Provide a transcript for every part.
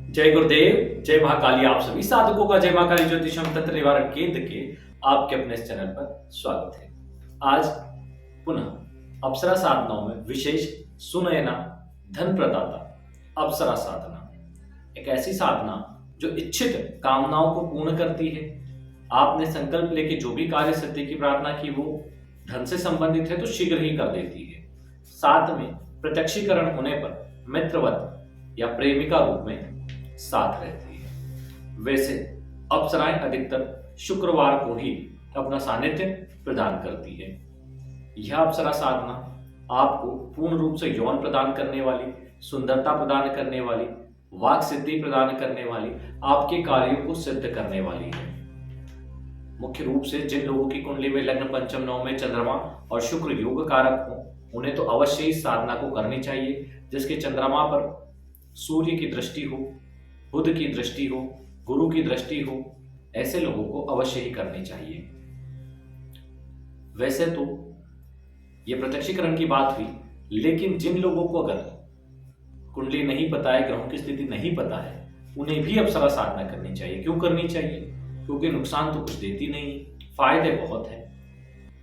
जय गुरुदेव, जय महाकाली। आप सभी साधकों का जय महाकाली ज्योतिषम तंत्र निवारण केंद्र के आपके अपने इस चैनल पर स्वागत है। आज पुनः अप्सरा साधनाओं में विशेष सुनयना धन प्रदाता अप्सरा साधना, एक ऐसी साधना जो इच्छित कामनाओं को पूर्ण करती है। आपने संकल्प लेके जो भी कार्य सिद्धि की प्रार्थना की वो धन से संबंधित है तो शीघ्र ही कर देती है। साथ में प्रत्यक्षीकरण होने पर मित्रवत या प्रेमिका रूप में साथ रहती है। वैसे अप्सराएं अधिकतर शुक्रवार को ही अपना सानिध्य प्रदान करती है। यह अप्सरा साधना आपको पूर्ण रूप से यौन प्रदान करने वाली, सुंदरता प्रदान करने वाली, वाक सिद्धि प्रदान करने वाली, आपके कार्यों को सिद्ध करने वाली है। मुख्य रूप से जिन लोगों की कुंडली में लग्न पंचम नौ में चंद्रमा और शुक्र योग कारक हो उन्हें तो अवश्य इस साधना को करनी चाहिए। जिसके चंद्रमा पर सूर्य की दृष्टि हो, बुध की दृष्टि हो, गुरु की दृष्टि हो, ऐसे लोगों को अवश्य ही करनी चाहिए। वैसे तो ये प्रत्यक्षीकरण की बात हुई, लेकिन जिन लोगों को अगर कुंडली नहीं पता है, ग्रहों की स्थिति नहीं पता है, उन्हें भी अप्सरा साधना करनी चाहिए। क्यों करनी चाहिए? क्योंकि नुकसान तो कुछ देती नहीं, फायदे बहुत है।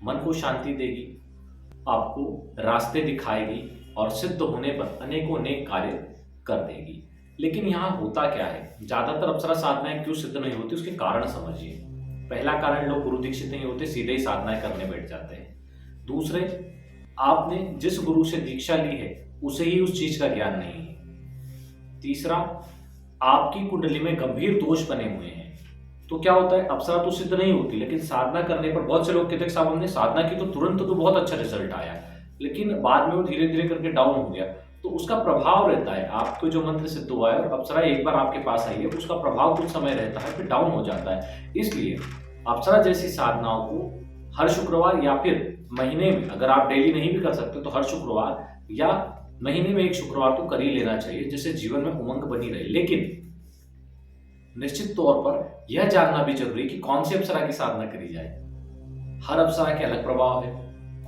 मन को शांति देगी, आपको रास्ते दिखाएगी और सिद्ध होने पर अनेकों अनेक कार्य कर देगी। लेकिन यहाँ होता क्या है, ज्यादातर अप्सरा साधनाएं क्यों सिद्ध नहीं होती उसके कारण समझिए। पहला कारण, लोग गुरु दीक्षित नहीं होते, सीधे ही साधनाएं करने बैठ जाते हैं। दूसरे, आपने जिस गुरु से दीक्षा ली है उसे ही उस चीज का ज्ञान नहीं है। तीसरा, आपकी कुंडली में गंभीर दोष बने हुए हैं। तो क्या होता है, अप्सरा तो सिद्ध नहीं होती, लेकिन साधना करने पर बहुत से लोग कहते हैं साहब हमने साधना की तो तुरंत तो बहुत अच्छा रिजल्ट आया, लेकिन बाद में वो धीरे धीरे करके डाउन हो गया। तो उसका प्रभाव रहता है, आपको जो मंत्र सिद्ध हुआ है और अप्सरा एक बार आपके पास आई है, उसका प्रभाव कुछ समय रहता है, फिर डाउन हो जाता है। इसलिए अप्सरा जैसी साधनाओं को हर शुक्रवार या फिर महीने में, अगर आप डेली नहीं भी कर सकते तो हर शुक्रवार या महीने में एक शुक्रवार तो कर ही लेना चाहिए, जिससे जीवन में उमंग बनी रहे। लेकिन निश्चित तौर पर यह जानना भी जरूरी है कि कौन सी अप्सरा की साधना करी जाए। हर अप्सरा के अलग प्रभाव है।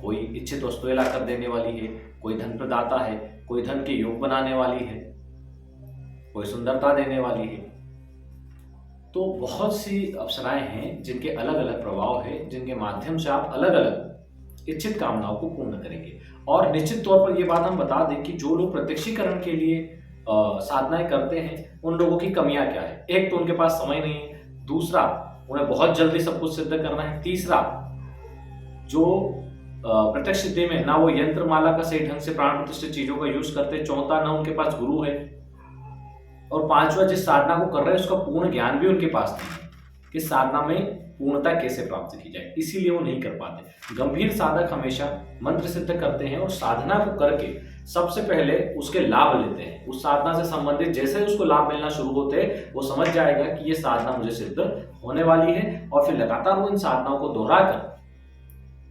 कोई इच्छित वस्तुएं ला कर देने वाली है, कोई धन प्रदाता है, कोई धन के योग बनाने वाली है, कोई सुंदरता देने वाली है। तो बहुत सी अप्सराएं हैं जिनके अलग अलग प्रभाव है, जिनके माध्यम से आप अलग अलग इच्छित कामनाओं को पूर्ण करेंगे। और निश्चित तौर पर यह बात हम बता दें कि जो लोग प्रत्यक्षीकरण के लिए साधनाएं करते हैं उन लोगों की कमियां क्या है। एक तो उनके पास समय नहीं है, दूसरा उन्हें बहुत जल्दी सब कुछ सिद्ध करना है, तीसरा जो प्रत्यक्ष सिद्धि में ना वो यंत्र माला का सही ढंग से प्राण प्रतिष्ठित चीजों का यूज करते, चौथा ना उनके पास गुरु है, और पांचवा जिस साधना को कर रहे हैं उसका पूर्ण ज्ञान भी उनके पास नहीं है कि साधना में पूर्णता कैसे प्राप्त की जाए, इसीलिए वो नहीं कर पाते। गंभीर साधक हमेशा मंत्र सिद्ध करते हैं और साधना को करके सबसे पहले उसके लाभ लेते हैं। उस साधना से संबंधित जैसे उसको लाभ मिलना शुरू होते हैं वो समझ जाएगा कि ये साधना मुझे सिद्ध होने वाली है, और फिर लगातार वो इन साधनाओं को दोहराकर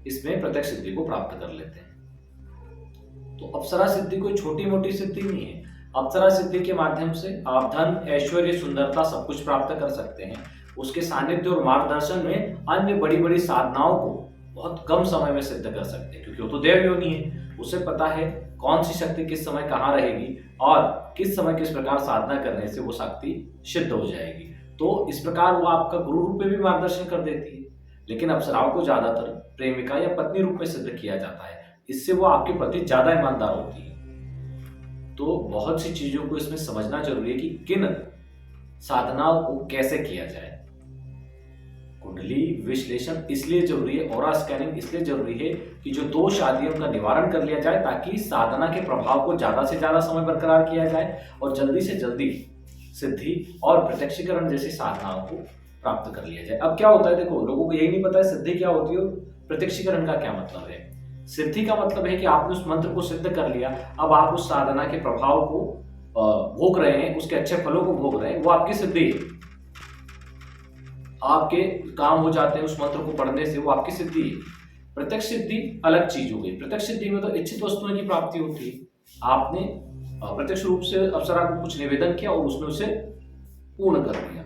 इसमें प्रत्यक्ष सिद्धि को प्राप्त कर लेते हैं। तो अप्सरा सिद्धि कोई छोटी मोटी सिद्धि नहीं है। अप्सरा सिद्धि के माध्यम से आप धन, ऐश्वर्य, सुंदरता सब कुछ प्राप्त कर सकते हैं। उसके सानिध्य और मार्गदर्शन में अन्य बड़ी बड़ी साधनाओं को बहुत कम समय में सिद्ध कर सकते हैं, क्योंकि वो तो देव योनि है, उसे पता है कौन सी शक्ति किस समय कहाँ रहेगी और किस समय किस प्रकार साधना करने से वो शक्ति सिद्ध हो जाएगी। तो इस प्रकार वो आपका गुरु रूप में भी मार्गदर्शन कर देती है। लेकिन अप्सराओं को ज्यादातर प्रेमिका या पत्नी रूप में सिद्ध किया जाता है, इससे वो आपके प्रति ज्यादा ईमानदार होती है। तो बहुत सी चीजों को इसमें समझना जरूरी है कि किन साधनाओं को कैसे किया जाए। कुंडली विश्लेषण इसलिए जरूरी है, ऑरा स्कैनिंग इसलिए जरूरी है कि जो दोष आदि है उनका निवारण कर लिया जाए, ताकि साधना के प्रभाव को ज्यादा से ज्यादा समय बरकरार किया जाए और जल्दी से जल्दी सिद्धि और प्रत्यक्षीकरण जैसी साधनाओं को प्राप्त कर लिया जाए। अब क्या होता है, देखो लोगों को यही नहीं पता है सिद्धि क्या होती है और प्रत्यक्षीकरण का क्या मतलब है। सिद्धि का मतलब है कि आपने उस मंत्र को सिद्ध कर लिया, अब आप उस साधना के प्रभाव को भोग रहे हैं, उसके अच्छे फलों को भोग रहे हैं, वो आपकी सिद्धि है। आपके काम हो जाते हैं उस मंत्र को पढ़ने से, वो आपकी सिद्धि है। प्रत्यक्ष सिद्धि अलग चीज हो गई। प्रत्यक्ष सिद्धि में तो इच्छित वस्तुओं की प्राप्ति होती है। आपने प्रत्यक्ष रूप से अप्सरा को कुछ निवेदन किया और उसने उसे पूर्ण कर दिया।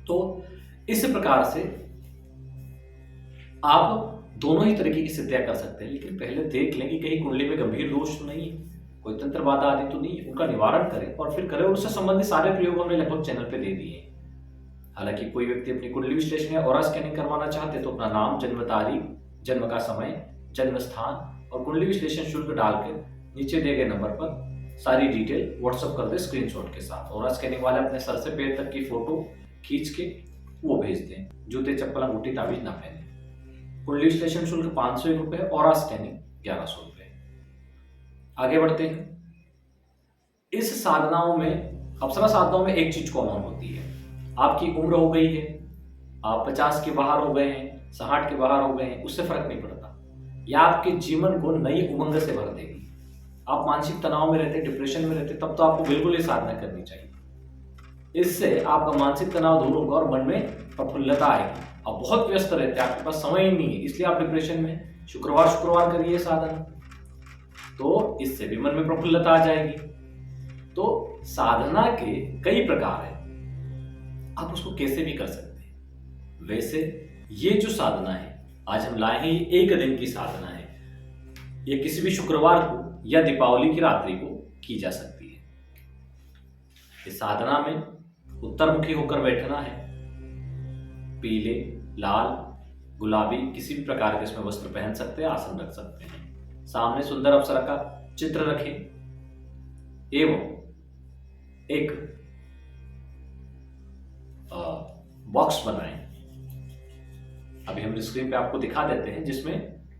तो इस प्रकार से आप दोनों ही तरीके की सिद्धियां कर सकते हैं, लेकिन पहले देख लें कि कहीं कुंडली में गंभीर दोष तो नहीं है। कोई तंत्र बाधा आदि तो नहीं है, उनका निवारण करें और फिर करें। और उससे संबंधित सारे प्रयोग हमने लगभग चैनल पे दे दिए हैं। हालांकि कोई व्यक्ति अपनी कुंडली विश्लेषण या ऑरा स्कैनिंग करवाना चाहते तो अपना नाम, जन्म तारीख, जन्म का समय, जन्म स्थान और कुंडली विश्लेषण शुल्क डालकर नीचे दिए गए नंबर पर सारी डिटेल व्हाट्सएप कर दे स्क्रीनशॉट के साथ। ऑरा स्कैनिंग वाले अपने सर से पैर तक की फोटो खींच के वो भेज दें। जूते, चप्पल, अंगूठी, ताबीज ना पहने। कुंडली विश्लेषण शुल्क 501 रुपए, ऑरा स्कैनिंग 1100 रुपए। आगे बढ़ते हैं। इस साधनाओं में, अप्सरा साधनाओं में एक चीज कॉमन होती है। आपकी उम्र हो गई है, आप 50 के बाहर हो गए हैं, 60 के बाहर हो गए हैं, उससे फर्क नहीं पड़ता। या आपके जीवन को नई उमंग से भर देगी। आप मानसिक तनाव में रहते, डिप्रेशन में रहते, तब तो आपको बिल्कुल ये साधना करनी चाहिए। इससे आपका मानसिक तनाव दूर होगा और मन में प्रफुल्लता आएगी। आप बहुत व्यस्त रहते हैं, आपके पास समय ही नहीं है, इसलिए आप डिप्रेशन में। शुक्रवार करिए साधना, तो इससे भी मन में प्रफुल्लता आ जाएगी। तो साधना के कई प्रकार हैं, आप उसको कैसे भी कर सकते हैं। वैसे ये जो साधना है आज हम लाए हैं, ये एक दिन की साधना है। ये किसी भी शुक्रवार को या दीपावली की रात्रि को की जा सकती है। इस साधना में उत्तरमुखी होकर बैठना है। पीले, लाल, गुलाबी किसी भी प्रकार के इसमें वस्त्र पहन सकते हैं, आसन रख सकते हैं। सामने सुंदर अप्सरा का चित्र रखें एवं एक बॉक्स बनाएं। अभी हम स्क्रीन पे आपको दिखा देते हैं, जिसमें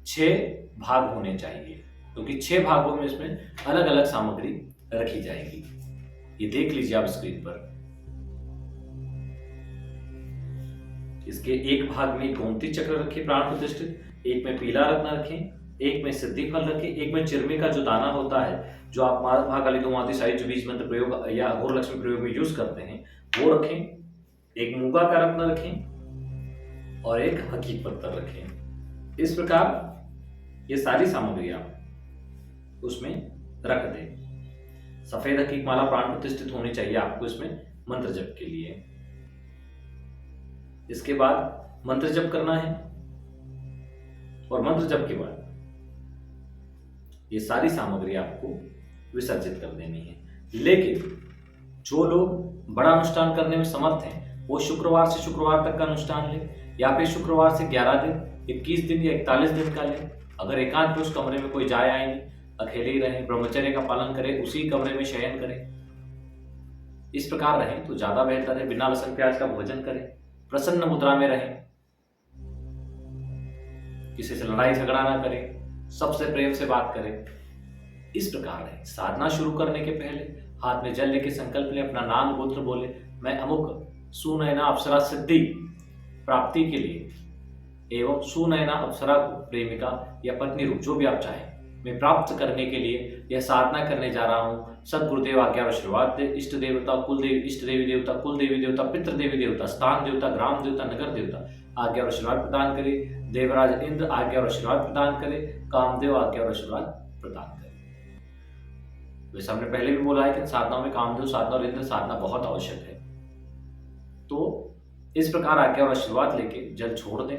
6 भाग होने चाहिए, क्योंकि 6 भागों में इसमें अलग अलग सामग्री रखी जाएगी। ये देख लीजिए आप स्क्रीन पर। इसके एक भाग में गोमती चक्र रखें प्राण प्रतिष्ठित, एक में पीला रत्न रखें, एक में सिद्धि फल रखें, एक में चिरमे का जो दाना होता है, जो आप महाकाली दोमाती साहिब जो बीज मंत्र प्रयोग या अघोर लक्ष्मी प्रयोग में यूज करते हैं, वो रखें। एक मूंगा का रत्न रखें और एक हकीक पत्थर रखें। इस प्रकार ये सारी सामग्री आप उसमें रख दें। सफेद हकीक माला प्राण प्रतिष्ठित होनी चाहिए आपको इसमें मंत्र जप के लिए। इसके बाद मंत्र जप करना है और मंत्र जप के बाद ये सारी सामग्री आपको विसर्जित कर देनी है। लेकिन जो लोग बड़ा अनुष्ठान करने में समर्थ हैं, वो शुक्रवार से शुक्रवार तक का अनुष्ठान ले, या फिर शुक्रवार से 11 दिन, 21 दिन या 41 दिन का ले। अगर एकांत में उस कमरे में कोई जाए आए नहीं, अकेले ही रहें, ब्रह्मचर्य का पालन करें, उसी कमरे में शयन करें, इस प्रकार रहें तो ज्यादा बेहतर है। बिना लहसुन प्याज का भोजन करें, प्रसन्न मुद्रा में रहें, किसी से लड़ाई झगड़ा ना करें, सबसे प्रेम से बात करें। इस प्रकार रहें। साधना शुरू करने के पहले हाथ में जल लेके संकल्प लें, अपना नाम गोत्र बोले, मैं अमुक सुनयना अप्सरा सिद्धि प्राप्ति के लिए एवं सुनयना अप्सरा को प्रेमिका या पत्नी रूप जो भी आप चाहें मैं प्राप्त करने के लिए यह साधना करने जा रहा हूँ। सदगुरुदेव आज्ञा और आशीर्वाद दे। इष्ट देवता, कुल देवी, इष्ट देवी देवता, कुल देवी देवता, पितृ देवी देवता, स्थान देवता, ग्राम देवता, नगर देवता आज्ञा और आशीर्वाद प्रदान करे। देवराज इंद्र आज्ञा और आशीर्वाद प्रदान करे। कामदेव आज्ञा और आशीर्वाद प्रदान करे। वैसे हमने पहले भी बोला है कि साधनाओं में कामदेव साधना और इंद्र साधना बहुत आवश्यक है। तो इस प्रकार आज्ञा और आशीर्वाद लेके जल छोड़ दें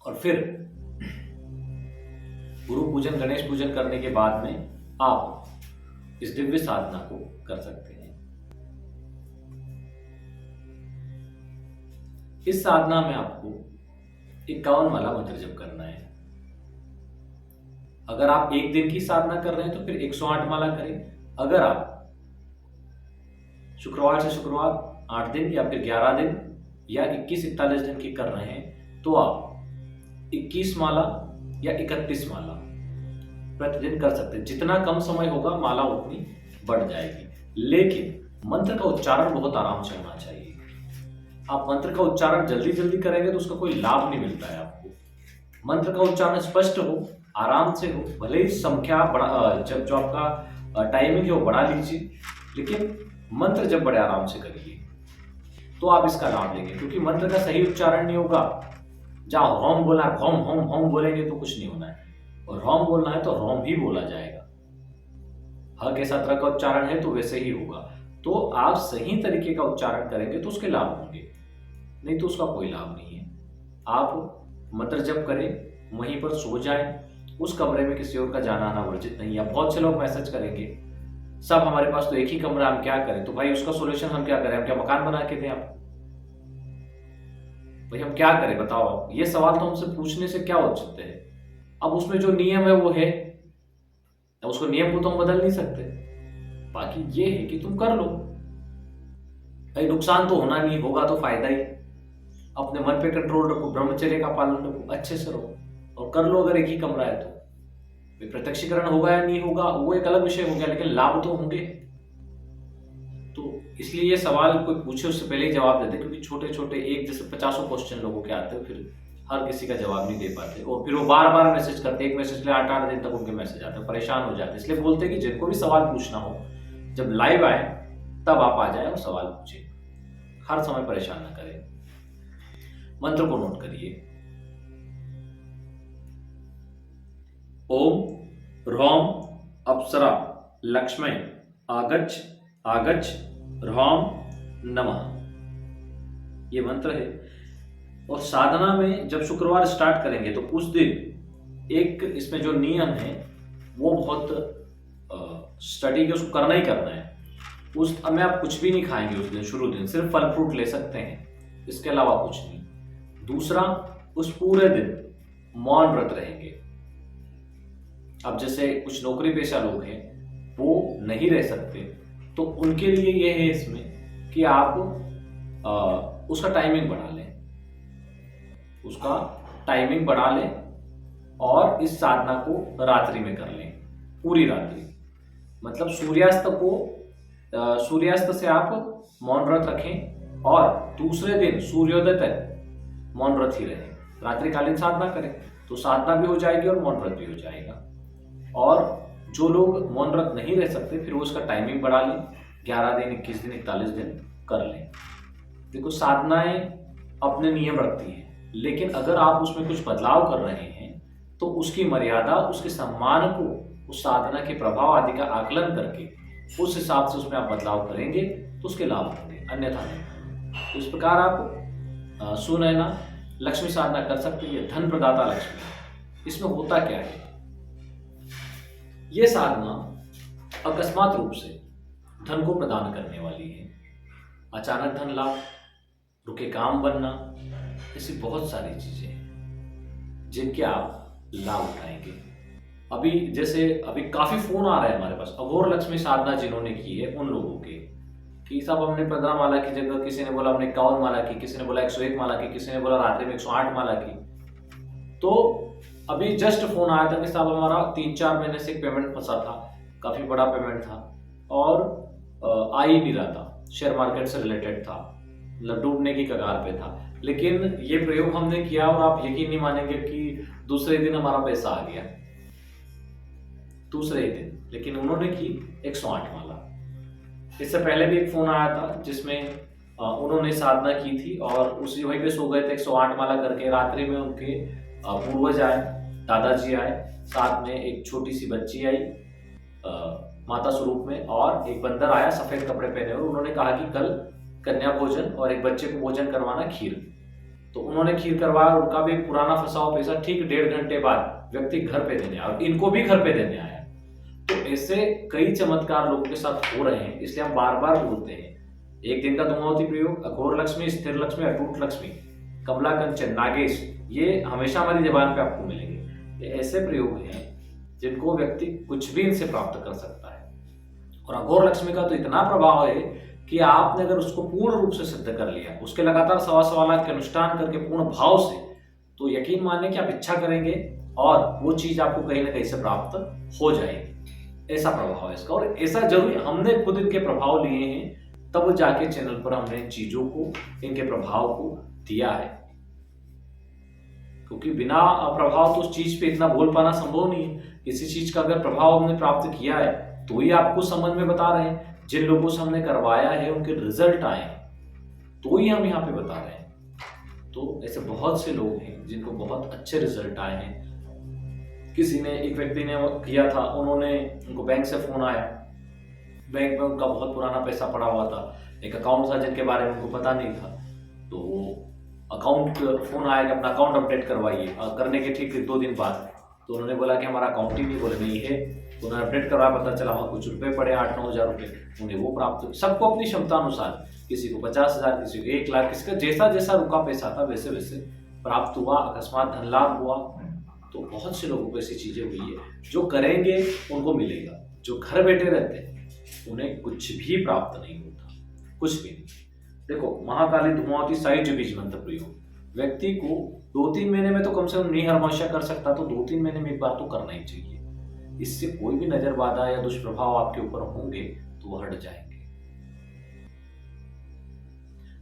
और फिर गुरु पूजन, गणेश पूजन करने के बाद में आप इस दिव्य साधना को कर सकते हैं। इस साधना में आपको 51 माला मंत्र जप करना है। अगर आप एक दिन की साधना कर रहे हैं तो फिर 108 माला करें। अगर आप शुक्रवार से शुक्रवार 8 दिन या फिर 11 दिन या 21-41 दिन की कर रहे हैं तो आप 21 माला या 31 माला प्रतिदिन कर सकते हैं। जितना कम समय होगा माला उतनी बढ़ जाएगी। लेकिन मंत्र का उच्चारण बहुत आराम से होना चाहिए। आप मंत्र का उच्चारण जल्दी जल्दी करेंगे तो उसका कोई लाभ नहीं मिलता है आपको। मंत्र का उच्चारण स्पष्ट हो, आराम से हो, भले ही संख्या बड़ा जब जो आपका टाइमिंग है वो बढ़ा लीजिए, लेकिन मंत्र जब बड़े आराम से करिए तो आप इसका लाभ लेंगे। क्योंकि मंत्र का सही उच्चारण नहीं होगा, जहाँ होम बोला है होम होम होम बोलेंगे तो कुछ नहीं होना है, और होम बोलना है तो होम ही बोला जाएगा। ह के साथ का उच्चारण है तो वैसे ही होगा। तो आप सही तरीके का उच्चारण करेंगे तो उसके लाभ होंगे, नहीं तो उसका कोई लाभ नहीं है। आप मंत्र जप करें, वहीं पर सो जाएं उस कमरे में किसी और का जाना आना वर्जित नहीं है। बहुत से लोग मैसेज करेंगे, सब हमारे पास तो एक ही कमरा, हम क्या करें? तो भाई उसका सोल्यूशन हम क्या करें? हम क्या मकान बना के दें आपको? भाई हम क्या करें बताओ आप? ये सवाल तो हमसे पूछने से क्या हो सकते हैं। अब उसमें जो नियम है वो है, अब उसको नियम को तो हम बदल नहीं सकते। बाकी ये है कि तुम कर लो भाई, नुकसान तो होना नहीं, होगा तो फायदा ही। अपने मन पे कंट्रोल रखो, ब्रह्मचर्य का पालन रखो, अच्छे से रहो और कर लो। अगर एक ही कमरा है तो प्रत्यक्षीकरण होगा या नहीं होगा वो एक अलग विषय हो गया, लेकिन लाभ तो होंगे। तो इसलिए ये सवाल कोई पूछे उससे पहले ही जवाब दे दे, क्योंकि छोटे छोटे एक जैसे 50 क्वेश्चन लोगों के आते हैं, फिर हर किसी का जवाब नहीं दे पाते और फिर वो बार बार मैसेज करते, एक मैसेज ले 8-8 दिन तक उनके मैसेज आते हैं, परेशान हो जाते हैं। इसलिए बोलते हैं कि जिनको भी सवाल पूछना हो जब लाइव आए तब आप आ जाए और सवाल पूछे, हर समय परेशान ना करें। मंत्र को नोट करिए, ओम ह्रौम अप्सरा लक्ष्मी आगच्छ आगच्छ ह्रौम नमः, ये मंत्र है। और साधना में जब शुक्रवार स्टार्ट करेंगे तो उस दिन एक इसमें जो नियम है वो बहुत स्टडी के उसको करना ही करना है। उस में आप कुछ भी नहीं खाएंगे उस दिन, शुरू दिन सिर्फ फल फ्रूट ले सकते हैं, इसके अलावा कुछ नहीं। दूसरा, उस पूरे दिन मौन व्रत रहेंगे। अब जैसे कुछ नौकरी पेशा लोग हैं वो नहीं रह सकते, तो उनके लिए ये है इसमें कि आप उसका टाइमिंग बढ़ा लें, उसका टाइमिंग बढ़ा लें और इस साधना को रात्रि में कर लें, पूरी रात्रि। मतलब सूर्यास्त से आप मौन व्रत रखें और दूसरे दिन सूर्योदय तक मौन व्रत ही रहें, रात्रिकालीन साधना करें तो साधना भी हो जाएगी और मौन व्रत भी हो जाएगा। और जो लोग मौन व्रत नहीं रह सकते फिर वो उसका टाइमिंग बढ़ा लें, 11 दिन, 21 दिन, 41 दिन कर लें। देखो साधनाएं अपने नियम रखती हैं, लेकिन अगर आप उसमें कुछ बदलाव कर रहे हैं तो उसकी मर्यादा, उसके सम्मान को, उस साधना के प्रभाव आदि का आकलन करके उस हिसाब से उसमें आप बदलाव करेंगे तो उसके लाभ होंगे, अन्यथा नहीं। तो इस प्रकार आप सुनैना लक्ष्मी साधना कर सकते हैं, धन प्रदाता लक्ष्मी। इसमें होता क्या है, ये साधना अकस्मात रूप से धन को प्रदान करने वाली है। अचानक धन लाभ, रुके काम बनना, ऐसी बहुत सारी चीजें हैं जिनके आप लाभ उठाएंगे। अभी काफी फोन आ रहे हैं हमारे पास अघोर लक्ष्मी साधना जिन्होंने की है उन लोगों के, कि साहब हमने 15 माला की जगह, किसी ने बोला हमने 51 माला की, किसी ने बोला 101 माला की, किसी ने बोला रात्रि में 108 माला की। तो अभी जस्ट फोन आया था कि साहब हमारा 3-4 महीने से एक पेमेंट फंसा था, काफी बड़ा पेमेंट था और आ ही नहीं रहा था, शेयर मार्केट से रिलेटेड था, मतलब डूबने की कगार पे था। लेकिन ये प्रयोग हमने किया और आप यकीन नहीं मानेंगे कि दूसरे दिन हमारा पैसा आ गया, दूसरे ही दिन। लेकिन उन्होंने की 108 माला। इससे पहले भी एक फोन आया था जिसमें उन्होंने साधना की थी और उसी वहीं पे सो गए थे 108 माला करके। रात्रि में उनके पूर्वज आए, दादाजी आए, साथ में एक छोटी सी बच्ची आई माता स्वरूप में, और एक बंदर आया सफेद कपड़े पहने हुए। उन्होंने कहा कि कल कन्या भोजन और एक बच्चे को भोजन करवाना, खीर। तो उन्होंने खीर करवाया, उनका भी पुराना फंसा हुआ पैसा ठीक 1.5 घंटे बाद व्यक्ति घर पे देने आया और इनको भी घर पे देने आया। तो ऐसे कई चमत्कार लोगों के साथ हो रहे हैं, इसलिए हम बार बार बोलते हैं। एक दिन का धूमावती प्रयोग, अघोर लक्ष्मी, स्थिर लक्ष्मी, अटूट लक्ष्मी, कमला कंचन, नागेश, ये हमेशा हमारी जबान पे आपको मिलेंगे। ये ऐसे प्रयोग हैं जिनको व्यक्ति कुछ भी इनसे प्राप्त कर सकता है। और अघोर लक्ष्मी का तो इतना प्रभाव है कि आपने अगर उसको पूर्ण रूप से सिद्ध कर लिया, उसके लगातार 1.25 लाख के अनुष्ठान करके पूर्ण भाव से, तो यकीन माने कि आप इच्छा करेंगे और वो चीज आपको कहीं ना कहीं से प्राप्त हो जाएगी। ऐसा प्रभाव है इसका, और ऐसा जरूर हमने खुद इनके प्रभाव लिए हैं, तब जाके चैनल पर हमने इन चीजों को, इनके प्रभाव को दिया है। क्योंकि बिना प्रभाव तो उस चीज पे इतना बोल पाना संभव नहीं है। किसी चीज का अगर प्रभाव हमने प्राप्त किया है तो ही आपको समझ में बता रहे हैं। जिन लोगों से हमने करवाया है उनके रिजल्ट आए तो ही हम यहाँ पे बता रहे हैं। तो ऐसे बहुत से लोग हैं जिनको बहुत अच्छे रिजल्ट आए हैं। किसी ने, एक व्यक्ति ने किया था, उनको बैंक से फोन आया, बैंक में उनका बहुत पुराना पैसा पड़ा हुआ था, एक अकाउंट था जिनके बारे में उनको पता नहीं था, तो अकाउंट फोन आया कि अपना अकाउंट अपडेट करवाइए। करने के ठीक 2 दिन बाद तो उन्होंने बोला कि हमारा अकाउंट ही नहीं, बोले नहीं है। तो उन्होंने अपडेट करवाया, पता चला वहाँ कुछ रुपए पड़े 8-9 हज़ार रुपये, उन्हें वो प्राप्त हुए। सबको अपनी क्षमता अनुसार, किसी को 50,000, किसी को 1 लाख, किसी का जैसा जैसा रुका पैसा था वैसे वैसे प्राप्त हुआ, अकस्मात धन लाभ हुआ। तो बहुत से लोगों को ऐसी चीजें हुई है, जो करेंगे उनको मिलेगा, जो घर बैठे रहते हैं उन्हें कुछ भी प्राप्त नहीं होता, कुछ भी नहीं। देखो, महाकाली धूमावती साइज बीज मंत्र प्रयोग व्यक्ति को 2-3 महीने में तो कम से कम नहीं हमेशा कर सकता, तो 2-3 महीने में एक बार तो करना ही चाहिए। इससे कोई भी नजर बाधा या दुष्प्रभाव आपके ऊपर होंगे तो वो हट जाएंगे।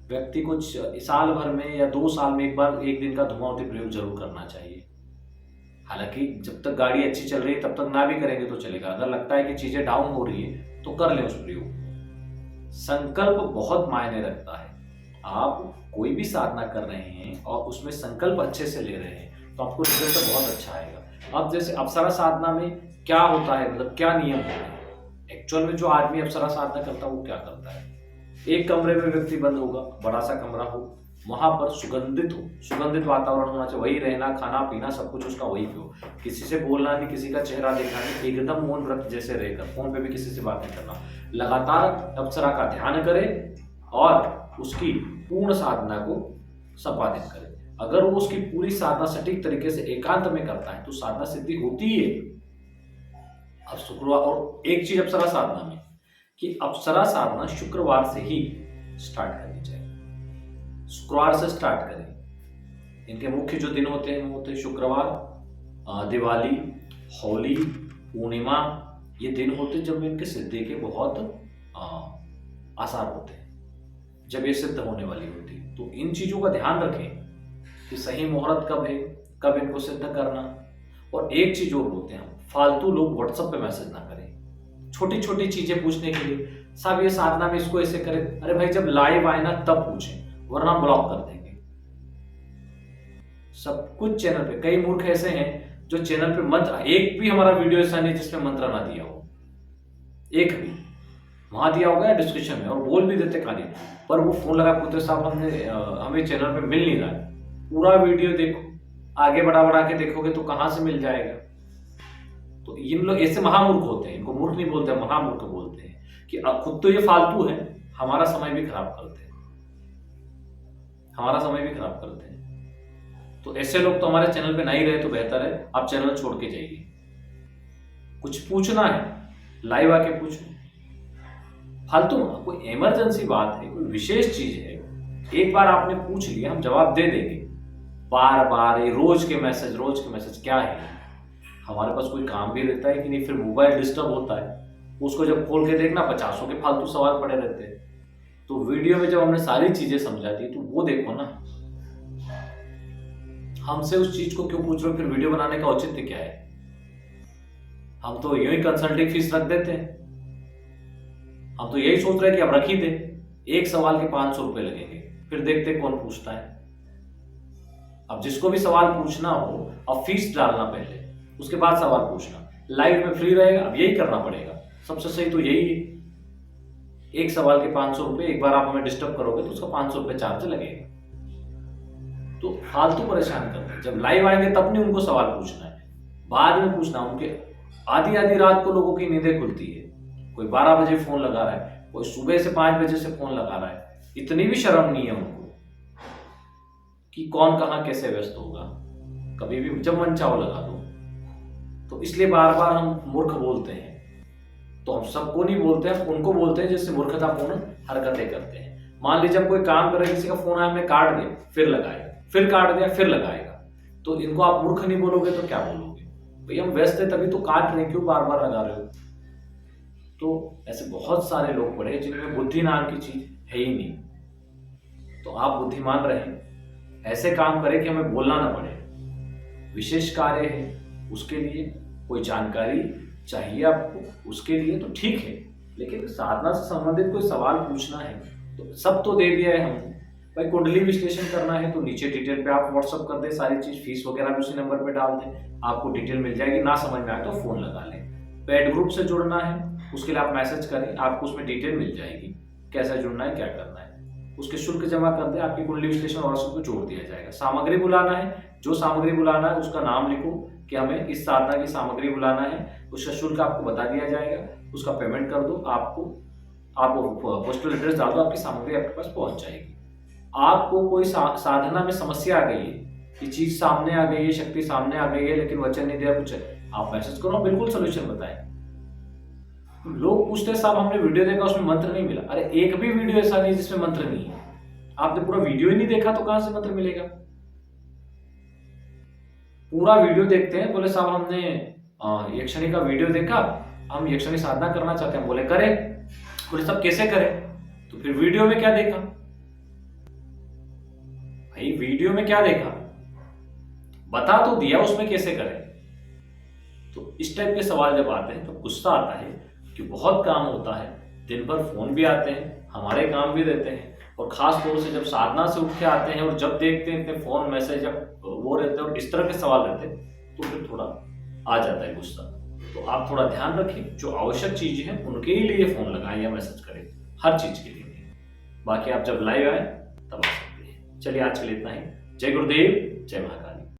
व्यक्ति को साल भर में या 2 साल में एक बार 1 दिन का धूमावती प्रयोग जरूर करना चाहिए। हालांकि जब तक गाड़ी अच्छी चल रही है तब तक ना भी करेंगे तो चलेगा, अगर लगता है कि चीजें डाउन हो रही है तो कर लें उस प्रयोग। संकल्प बहुत मायने रखता है। आप कोई भी साधना कर रहे हैं और उसमें संकल्प अच्छे से ले रहे हैं तो आपको रिजल्ट बहुत अच्छा आएगा। अब जैसे अप्सरा साधना में क्या होता है, मतलब क्या नियम होते हैं, एक्चुअल में जो आदमी अप्सरा साधना करता है वो क्या करता है, एक कमरे में व्यक्ति बंद होगा, बड़ा सा कमरा हो, वहां पर सुगंधित वातावरण होना चाहिए, वही रहना, खाना पीना सब कुछ उसका वही पे हो, किसी से बोलना नहीं, किसी का चेहरा देखना नहीं, एकदम मौन व्रत जैसे रहकर, फोन पे भी किसी से बात नहीं करना, लगातार अप्सरा का ध्यान करे और उसकी पूर्ण साधना को संपादित करे। अगर वो उसकी पूरी साधना सटीक तरीके से एकांत में करता है तो साधना सिद्धि होती है। अब शुक्रवार, और एक चीज अप्सरा साधना में कि अप्सरा साधना शुक्रवार से ही स्टार्ट करनी चाहिए, शुक्रवार से स्टार्ट करें। इनके मुख्य जो दिन होते हैं वो होते हैं शुक्रवार, दिवाली, होली, पूर्णिमा, ये दिन होते हैं जब इनके सिद्धि के बहुत आसार होते हैं, जब ये सिद्ध होने वाली होती है। तो इन चीजों का ध्यान रखें कि सही मुहूर्त कब है, कब इनको सिद्ध करना। और एक चीज और बोलते हैं, फालतू लोग व्हाट्सएप पे मैसेज ना करें छोटी छोटी चीजें पूछने के लिए, सब ये साधना में इसको ऐसे करें। अरे भाई, जब लाइव आए ना तब पूछें, वरना ब्लॉक कर देंगे। सब कुछ चैनल पे, कई मूर्ख ऐसे हैं जो चैनल पे मंत्र, एक भी हमारा वीडियो ऐसा नहीं जिसमें मंत्र ना दिया हो, एक भी वहां दिया होगा या डिस्क्रिप्शन में, और बोल भी देते खाली, पर वो फोन लगा पूछते साहब हमें चैनल पे मिल नहीं रहा है। पूरा वीडियो देखो, आगे बढ़ा के देखोगे तो कहां से मिल जाएगा। तो इन लोग ऐसे महामूर्ख होते हैं, इनको मूर्ख नहीं बोलते, महामूर्ख बोलते हैं कि खुद तो ये फालतू है, हमारा समय भी खराब करते हैं, हमारा समय भी खराब करते हैं। तो ऐसे लोग तो हमारे चैनल पे नहीं रहे तो बेहतर है आप चैनल छोड़ के जाइए। कुछ पूछना है लाइव आके पूछो, फालतू कोई इमरजेंसी बात है, कोई विशेष चीज है, एक बार आपने पूछ लिया, हम जवाब दे देंगे। बार बार ये रोज के मैसेज क्या है, हमारे पास कोई काम भी रहता है कि नहीं, फिर मोबाइल डिस्टर्ब होता है, उसको जब खोल के देखना 50 के फालतू सवाल पड़े रहते हैं। तो वीडियो में जब हमने सारी चीजें समझा दी तो वो देखो ना, हमसे उस चीज को क्यों पूछ रहे हो, फिर वीडियो बनाने का औचित्य क्या है। हम तो यूं ही कंसल्टिंग फीस रख देते हैं, हम तो यही सोच रहे हैं कि अब रख ही दें, एक सवाल के 500 रुपए लगेंगे, फिर देखते कौन पूछता है। अब जिसको भी सवाल पूछना हो, अब फीस डालना पहले, उसके बाद सवाल पूछना, लाइव में फ्री रहेगा, अब यही करना पड़ेगा। सबसे सही तो यही है, एक सवाल के 500 रुपए, एक बार आप हमें डिस्टर्ब करोगे तो उसका 500 रुपए चार्ज लगेगा। तो फालतू परेशान करते हैं, जब लाइव आएंगे तब नहीं उनको सवाल पूछना है, बाद में पूछना। उनके आधी रात को लोगों की नींदें खुलती है, कोई 12 बजे फोन लगा रहा है, कोई सुबह से 5 बजे से फोन लगा रहा है, इतनी भी शर्म नहीं है उनको कि कौन कहां कैसे व्यस्त होगा, कभी भी जब मन चाहो लगा दो। तो इसलिए बार बार हम मूर्ख बोलते हैं, तो हम सबको नहीं बोलते हैं, उनको बोलते हैं जिससे मूर्खतापूर्ण हरकतें करते हैं। मान लीजिए हम कोई काम कर रहे हैं, किसी का फोन आया, हमने काट दिया, फिर लगाएगा, फिर काट दिया, फिर लगाएगा, तो इनको आप मूर्ख नहीं बोलोगे तो क्या बोलोगे, भाई हम व्यस्त है तभी तो काट रहे हैं, क्यों बार बार लगा रहे हो। तो ऐसे बहुत सारे लोग पड़े जिनमें बुद्धि नाम की चीज है ही नहीं। तो आप बुद्धिमान रहें, ऐसे काम करें कि हमें बोलना ना पड़े। विशेष कार्य है उसके लिए कोई जानकारी चाहिए आपको, उसके लिए तो ठीक है, लेकिन साधना से संबंधित कोई सवाल पूछना है तो सब तो दे दिया है हमने। भाई कुंडली विश्लेषण करना है तो नीचे डिटेल पे आप व्हाट्सअप कर दें सारी चीज, फीस वगैरह भी उसी नंबर पे डाल दें, आपको डिटेल मिल जाएगी। ना समझ में आए तो फोन लगा लें। पेड ग्रुप से जुड़ना है उसके लिए आप मैसेज करें, आपको उसमें डिटेल मिल जाएगी, कैसे जुड़ना है, क्या करना है। उसके शुल्क जमा कर दे, आपकी कुंडली विश्लेषण व्हाट्सएप को जोड़ दिया जाएगा। सामग्री बुलाना है, जो सामग्री बुलाना है उसका नाम लिखो, कि हमें इस साधना की सामग्री बुलाना है, उसका शुल्क आपको बता दिया जाएगा, उसका पेमेंट कर दो, आप पोस्टल एड्रेस डाल दो, आपकी सामग्री आपके पास पहुंच जाएगी। आपको कोई साधना में समस्या आ गई है, ये चीज सामने आ गई है, शक्ति सामने आ गई है, लेकिन वचन नहीं दिया कुछ, आप मैसेज करो, बिल्कुल सोल्यूशन बताएं। लोग पूछते हैं साहब हमने वीडियो देखा उसमें मंत्र नहीं मिला। अरे एक भी वीडियो ऐसा नहीं जिसमें मंत्र नहीं है। आपने पूरा वीडियो ही नहीं देखा तो कहां से मंत्र मिलेगा? पूरा वीडियो देखते हैं, बोले साहब हमने यक्षिणी का वीडियो देखा, हम यक्षिणी साधना करना चाहते हैं। बोले करें। बोले सब कैसे करें? तो फिर वीडियो में क्या देखा भाई? वीडियो में क्या देखा बता तो दिया, उसमें कैसे करें? तो इस टाइप के सवाल जब आते हैं तो गुस्सा आता है कि बहुत काम होता है, दिन भर फोन भी आते हैं, हमारे काम भी रहते हैं, और खास तौर से जब साधना से उठ के आते हैं और जब देखते हैं इतने फोन मैसेज जब वो रहते हैं और इस तरह के सवाल रहते हैं तो फिर थोड़ा आ जाता है गुस्सा। तो आप थोड़ा ध्यान रखें, जो आवश्यक चीजें हैं उनके ही लिए फोन लगाएं या मैसेज करें, हर चीज के लिए। बाकी आप जब लाइव आए तब आ सकते हैं। चलिए आज के लिए इतना ही। जय गुरुदेव, जय महाकाल।